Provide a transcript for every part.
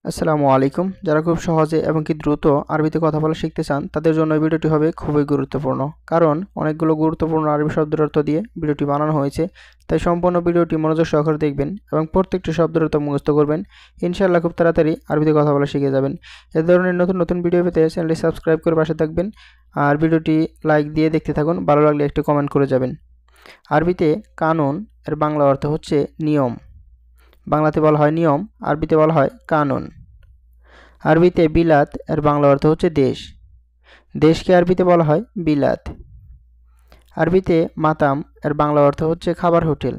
আসসালামু আলাইকুম। যারা খুব সহজে এবং কি দ্রুত আরবিতে কথা বলা শিখতে চান তাদের জন্য এই ভিডিওটি হবে খুবই গুরুত্বপূর্ণ। কারণ অনেকগুলো গুরুত্বপূর্ণ আরবি শব্দের অর্থ দিয়ে ভিডিওটি বানানো হয়েছে। তাই সম্পূর্ণ ভিডিওটি মনোযোগ সহকারে দেখবেন এবং প্রত্যেকটি শব্দের অর্থ মুখস্থ করবেন। ইনশাআল্লাহ খুব তাড়াতাড়ি আরবিতে কথা বলা শিখে যাবেন। এ ধরনের নতুন নতুন ভিডিও পেতে চ্যানেলটি সাবস্ক্রাইব করে পাশে থাকবেন আর ভিডিওটি লাইক দিয়ে দেখতে থাকুন। ভালো লাগলে একটি কমেন্ট করে যাবেন। আরবিতে কানুন এর বাংলা অর্থ হচ্ছে নিয়ম। বাংলাতে বলা হয় নিয়ম, আরবিতে বলা হয় কানুন। আরবিতে বিলাত এর বাংলা অর্থ হচ্ছে দেশ। দেশকে আরবিতে বলা হয় বিলাত। আরবিতে মাতাম এর বাংলা অর্থ হচ্ছে খাবার হোটেল।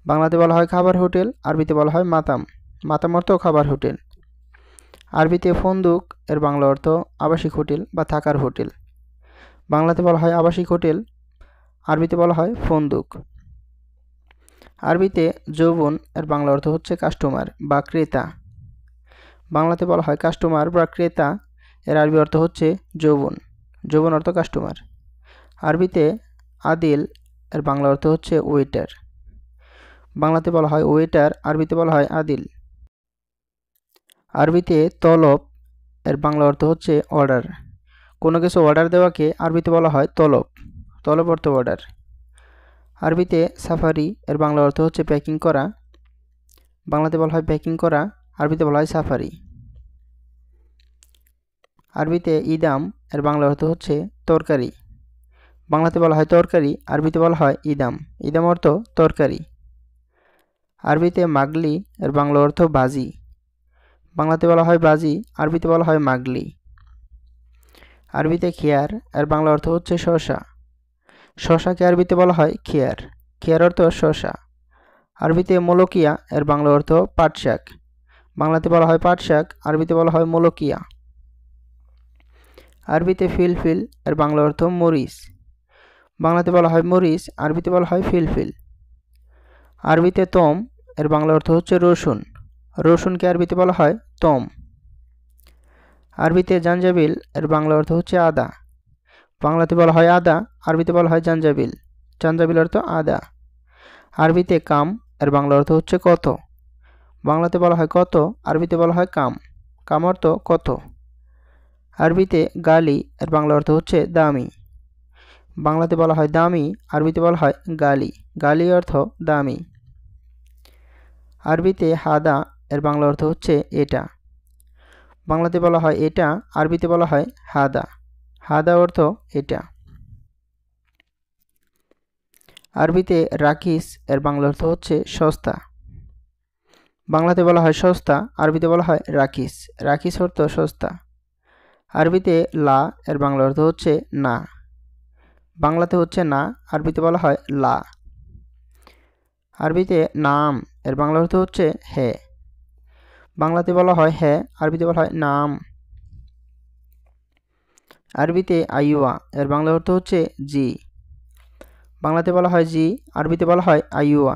বাংলাতে বলা হয় খাবার হোটেল, আরবিতে বলা হয় মাতাম। মাতাম অর্থ খাবার হোটেল। আরবিতে ফন্দুক এর বাংলা অর্থ আবাসিক হোটেল বা থাকার হোটেল। বাংলাতে বলা হয় আবাসিক হোটেল, আরবিতে বলা হয় ফন্দুক। আরবিতে যৌবন এর বাংলা অর্থ হচ্ছে কাস্টমার বা ক্রেতা। বাংলাতে বলা হয় কাস্টমার বা ক্রেতা, এর আরবি অর্থ হচ্ছে যৌবন। যৌবন অর্থ কাস্টমার। আরবিতে আদিল এর বাংলা অর্থ হচ্ছে ওয়েটার। বাংলাতে বলা হয় ওয়েটার, আরবিতে বলা হয় আদিল। আরবিতে তলব এর বাংলা অর্থ হচ্ছে অর্ডার। কোনো কিছু অর্ডার দেওয়াকে আরবিতে বলা হয় তলব। তলব অর্থ অর্ডার। আরবিতে সাফারি এর বাংলা অর্থ হচ্ছে প্যাকিং করা। বাংলাতে বলা হয় প্যাকিং করা, আরবিতে বলা হয় সাফারি। আরবিতে ইদাম এর বাংলা অর্থ হচ্ছে তরকারি। বাংলাতে বলা হয় তরকারি, আরবিতে বলা হয় ইদাম। ইদাম অর্থ তরকারি। আরবিতে মাগলি এর বাংলা অর্থ বাজি। বাংলাতে বলা হয় বাজি, আরবিতে বলা হয় মাগলি। আরবিতে খেয়ার এর বাংলা অর্থ হচ্ছে শসা। শসাকে আরবিতে বলা হয় খেয়ার। খেয়ার অর্থ শসা। আরবিতে মোলকিয়া এর বাংলা অর্থ পাট শাক। বাংলাতে বলা হয় পাট শাক, আরবিতে বলা হয় মোলকিয়া। আরবিতে ফিলফিল এর বাংলা অর্থ মরিচ। বাংলাতে বলা হয় মরিচ, আরবিতে বলা হয় ফিলফিল। আরবিতে তম এর বাংলা অর্থ হচ্ছে রসুন। রসুনকে আরবিতে বলা হয় তম। আরবিতে জাঞ্জাবিল এর বাংলা অর্থ হচ্ছে আদা। বাংলাতে বলা হয় আদা, আরবিতে বলা হয় জাঞ্জাবিল। জাঞ্জাবিল অর্থ আদা। আরবিতে কাম এর বাংলা অর্থ হচ্ছে কত। বাংলাতে বলা হয় কত, আরবিতে বলা হয় কাম। কাম অর্থ কত। আরবিতে গালি এর বাংলা অর্থ হচ্ছে দামি। বাংলাতে বলা হয় দামি, আরবিতে বলা হয় গালি। গালি অর্থ দামি। আরবিতে হাদা এর বাংলা অর্থ হচ্ছে এটা। বাংলাতে বলা হয় এটা, আরবিতে বলা হয় হাদা। হাদা অর্থ এটা। আরবিতে রাকিস এর বাংলা অর্থ হচ্ছে সস্তা। বাংলাতে বলা হয় সস্তা, আরবিতে বলা হয় রাকিস। রাকিস অর্থ সস্তা। আরবিতে লা এর বাংলা অর্থ হচ্ছে না। বাংলাতে হচ্ছে না, আরবিতে বলা হয় লা। আরবিতে নাম এর বাংলা অর্থ হচ্ছে হ্যাঁ। বাংলাতে বলা হয় হ্যাঁ, আরবিতে বলা হয় নাম। আরবিতে আইওয়া এর বাংলা অর্থ হচ্ছে জি। বাংলাতে বলা হয় জি, আরবিতে বলা হয় আইওয়া।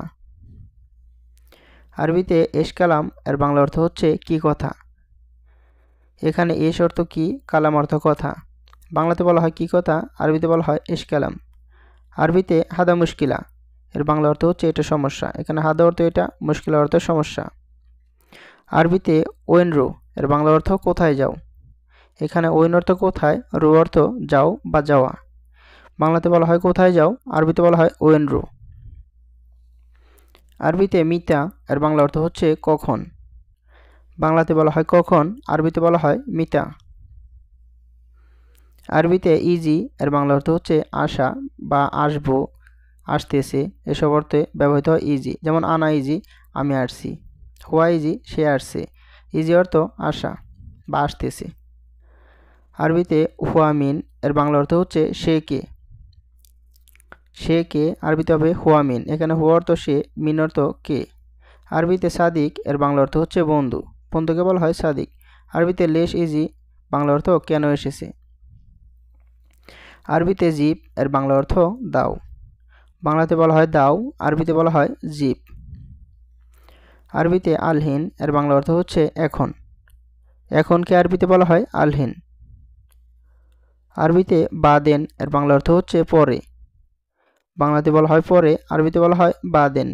আরবিতে এশকালাম এর বাংলা অর্থ হচ্ছে কি কথা। এখানে এশ অর্থ কি, কালাম অর্থ কথা। বাংলাতে বলা হয় কি কথা, আরবিতে বলা হয় এশকালাম। আরবিতে হাদা মুশকিলা এর বাংলা অর্থ হচ্ছে এটা সমস্যা। এখানে হাদা অর্থ এটা, মুশকিলা অর্থ সমস্যা। আরবিতে ওয়েনরু এর বাংলা অর্থ কোথায় যাও। এখানে ওয়েন অর্থ কোথায়, রু অর্থ যাও বা যাওয়া। বাংলাতে বলা হয় কোথায় যাও, আরবিতে বলা হয় ওয়েনরু। আরবিতে মিতা এর বাংলা অর্থ হচ্ছে কখন। বাংলাতে বলা হয় কখন, আরবিতে বলা হয় মিতা। আরবিতে ইজি এর বাংলা অর্থ হচ্ছে আসা বা আসবো, আসতেছে, এসব অর্থে ব্যবহৃত হয় ইজি। যেমন আনা ইজি, আমি আসছি। হুয়া ইজি, সে আসছে। ইজি অর্থ আসা বা আসতেছে। আরবিতে হুয়া মিন এর বাংলা অর্থ হচ্ছে সে কে। সে কে, আরবিতে হবে হুয়া মিন। এখানে হুয়া অর্থ সে, মিন অর্থ কে। আরবিতে সাদিক এর বাংলা অর্থ হচ্ছে বন্ধু। বন্ধুকে বলা হয় সাদিক। আরবিতে লেশ ইজি, বাংলা অর্থ কেন এসেছে। আরবিতে জিপ এর বাংলা অর্থ দাও। বাংলাতে বলা হয় দাও, আরবিতে বলা হয় জিপ। আরবিতে আলহিন এর বাংলা অর্থ হচ্ছে এখন। এখনকে আরবিতে বলা হয় আলহিন। আরবিতে বাদেন এর বাংলা অর্থ হচ্ছে পরে। বাংলাতে বলা হয় পরে, আরবিতে বলা হয় বাদেন।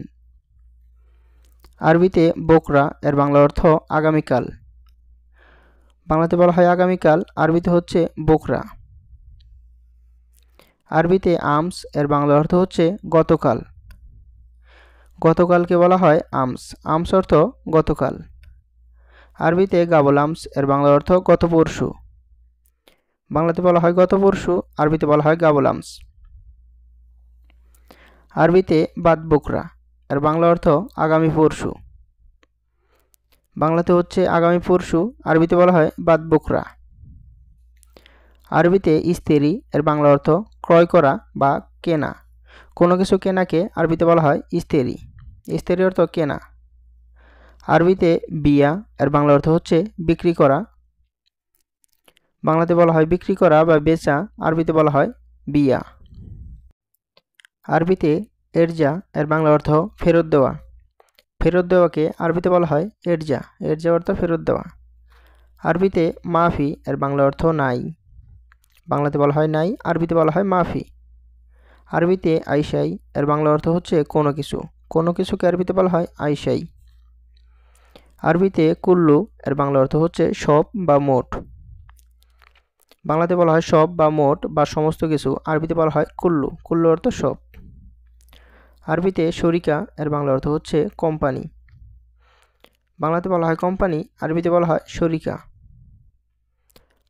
আরবিতে বোকরা এর বাংলা অর্থ আগামীকাল। বাংলাতে বলা হয় আগামীকাল, আরবিতে হচ্ছে বোকরা। আরবিতে আমস এর বাংলা অর্থ হচ্ছে গতকাল। গতকালকে বলা হয় আমস, আমস অর্থ গতকাল। আরবিতে গাবল আমস এর বাংলা অর্থ গত পরশু। বাংলাতে বলা হয় গত পরশু, আরবিতে বলা হয় গাবল আমস। আরবিতে বাদ বোকরা এর বাংলা অর্থ আগামী পরশু। বাংলাতে হচ্ছে আগামী পরশু, আরবিতে বলা হয় বাদ বোকরা। আরবিতে ইস্তেরি এর বাংলা অর্থ ক্রয় করা বা কেনা। কোনো কিছু কেনাকে আরবিতে বলা হয় ইস্তেরি। ইস্তেরি অর্থ কেনা। আরবিতে বিয়া এর বাংলা অর্থ হচ্ছে বিক্রি করা। বাংলাতে বলা হয় বিক্রি করা বা বেচা, আরবিতে বলা হয় বিয়া। আরবিতে এরজা এর বাংলা অর্থ ফেরত দেওয়া। ফেরত দেওয়াকে আরবিতে বলা হয় এরজা। এরজা অর্থ ফেরত দেওয়া। আরবিতে মাফি এর বাংলা অর্থ নাই। বাংলাতে বলা হয় নাই, আরবিতে বলা হয় মাফি। আরবিতে আইসাই এর বাংলা অর্থ হচ্ছে কোনো কিছু। কোনো কিছুকে আরবিতে বলা হয় আইসাই। আরবিতে কুল্লু এর বাংলা অর্থ হচ্ছে সব বা মোট। বাংলাতে বলা হয় সব বা মোট বা সমস্ত কিছু, আরবিতে বলা হয় কুল্লু। কুল্লু অর্থ সব। আরবিতে শরিকা এর বাংলা অর্থ হচ্ছে কোম্পানি। বাংলাতে বলা হয় কোম্পানি, আরবিতে বলা হয় শরিকা।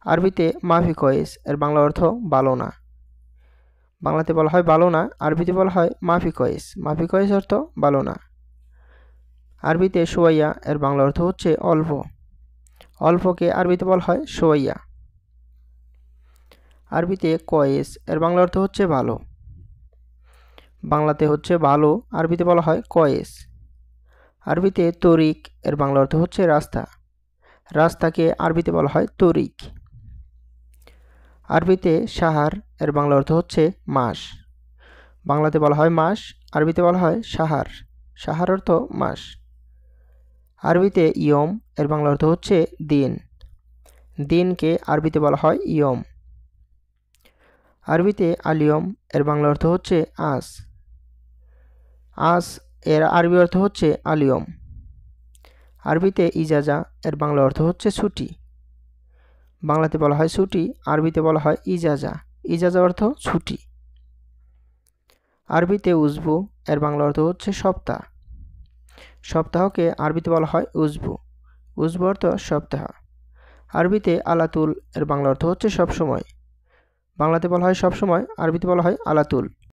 আরবিতে মাফি কয়েস এর বাংলা অর্থ ভালো না। বাংলাতে বলা হয় ভালো না, আরবিতে বলা হয় মাফি কয়েস। মাফি কয়েস অর্থ ভালো না। আরবিতে সোয়াইয়া এর বাংলা অর্থ হচ্ছে অল্প। অল্পকে আরবিতে বলা হয় সোয়াইয়া। আরবিতে কয়েস এর বাংলা অর্থ হচ্ছে ভালো। বাংলাতে হচ্ছে ভালো, আরবিতে বলা হয় কয়েস। আরবিতে তরিক এর বাংলা অর্থ হচ্ছে রাস্তা। রাস্তাকে আরবিতে বলা হয় তরিক। আরবিতে সাহার এর বাংলা অর্থ হচ্ছে মাস। বাংলাতে বলা হয় মাস, আরবিতে বলা হয় সাহার। সাহার অর্থ মাস। আরবিতে ইয়ম এর বাংলা অর্থ হচ্ছে দিন। দিনকে আরবিতে বলা হয় ইয়ম। আরবিতে আলিয়ম এর বাংলা অর্থ হচ্ছে আজ। আজ এর আরবি অর্থ হচ্ছে আলিয়ম। আরবিতে ইজাজা এর বাংলা অর্থ হচ্ছে ছুটি। বাংলাতে বলা হয় ছুটি, আরবিতে বলা হয় ইজাজা। ইজাজা অর্থ ছুটি। আরবিতে উজবু এর বাংলা অর্থ হচ্ছে সপ্তাহ। সপ্তাহকে আরবিতে বলা হয় উজবু। উজবু অর্থ সপ্তাহ। আরবিতে আলাতুল এর বাংলা অর্থ হচ্ছে সবসময়। বাংলাতে বলা হয় সবসময়, আরবিতে বলা হয় আলাতুল।